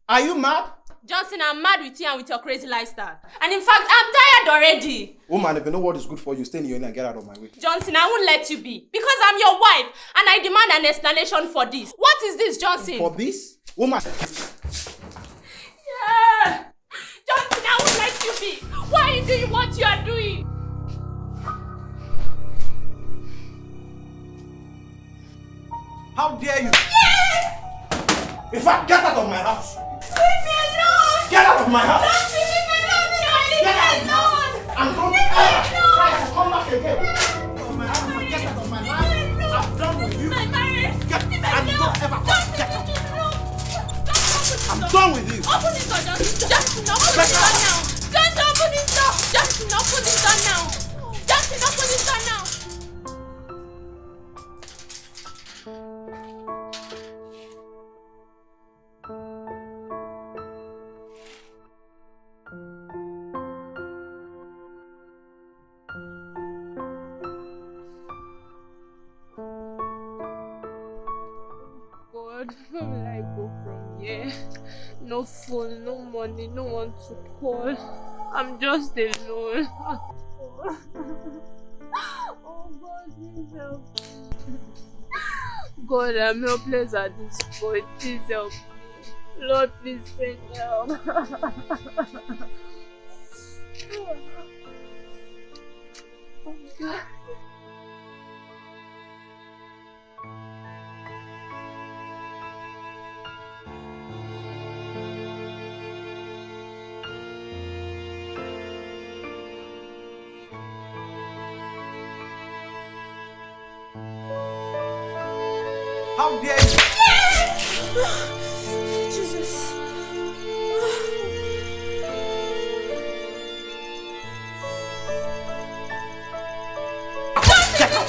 Are you mad? Johnson, I'm mad with you and with your crazy lifestyle. And in fact, I'm tired already. Woman, if you know what is good for you, stay in your lane and get out of my way. Johnson, I won't let you be. Because I'm your wife and I demand an explanation for this. What is this, Johnson? For this? Woman. Yeah. Johnson, I won't let you be. Why are you doing what you are doing? How dare you? Yeah. In fact, get out of my house. Leave me alone. Get out of my house. Don't leave me alone. Leave me alone. I'm going to try to come back again. Get out of my house. I'm done with you. I'm not ever coming. Get out. I'm done with you. Open this door, Justin. Justin, open this door now. Justin, open this door. Justin, open this door now. Justin, open this door now. God, where will I go from here? No phone, no money, no one to call. I'm just alone. Oh God, please help me. God, I'm helpless at this point. Please help me. Lord, please send help. Oh God. How dare you? Jesus. Get out.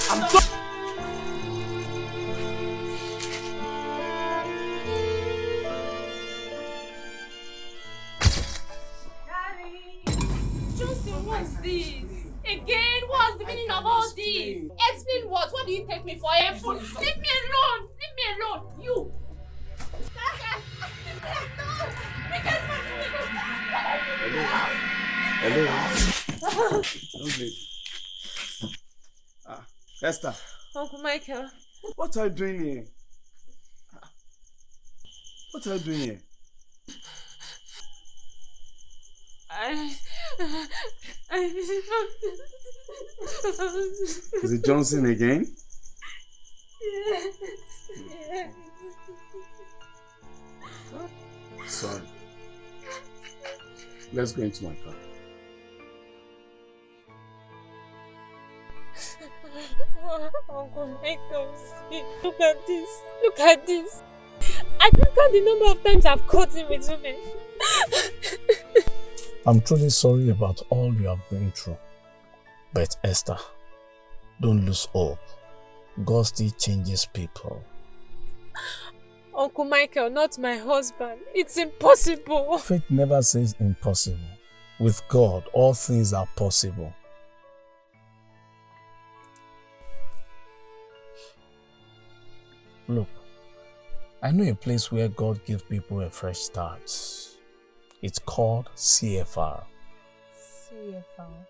I'm done. Johnson, what's this? Again, what's the meaning of all this? Explain what? What do you take me for? Leave me alone! Leave me alone! You! Hello. Esther. Uncle Michael. What are you doing here? What are you doing here? Is it Johnson again? Yeah. Sorry. Let's go into my car. Uncle Michael, see. Look at this. Look at this. I can't count the number of times I've caught him with women. I'm truly sorry about all you have been through. But Esther, don't lose hope. God still changes people. Uncle Michael, not my husband. It's impossible. Faith never says impossible. With God, all things are possible. Look, I know a place where God gives people a fresh start. It's called CFR. CFR?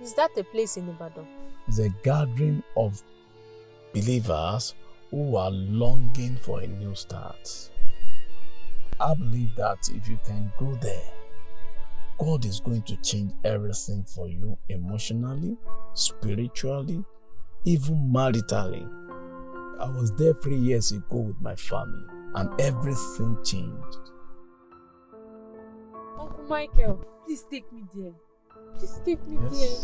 Is that a place in Ibadan? It's a gathering of believers who are longing for a new start. I believe that if you can go there, God is going to change everything for you emotionally, spiritually, even maritally. I was there 3 years ago with my family and everything changed. Uncle Michael, please take me there. Please take me there.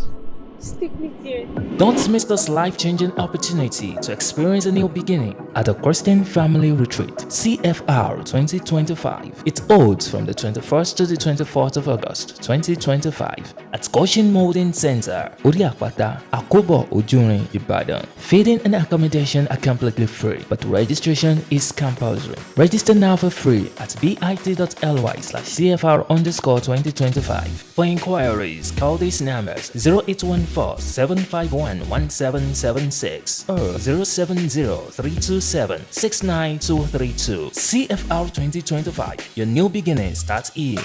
Please take me there. Don't miss this life-changing opportunity to experience a new beginning at the Christian Family Retreat, CFR 2025. It holds from the 21st to the 24th of August 2025 at Goshen Molding Center, Uriapata, Akobo, Ojurin, Ibadan. Feeding and accommodation are completely free, but registration is compulsory. Register now for free at bit.ly/CFR_2025. For inquiries, Call these numbers 0814-751-1776 or 070-327-69232. CFR 2025. Your new beginning starts here.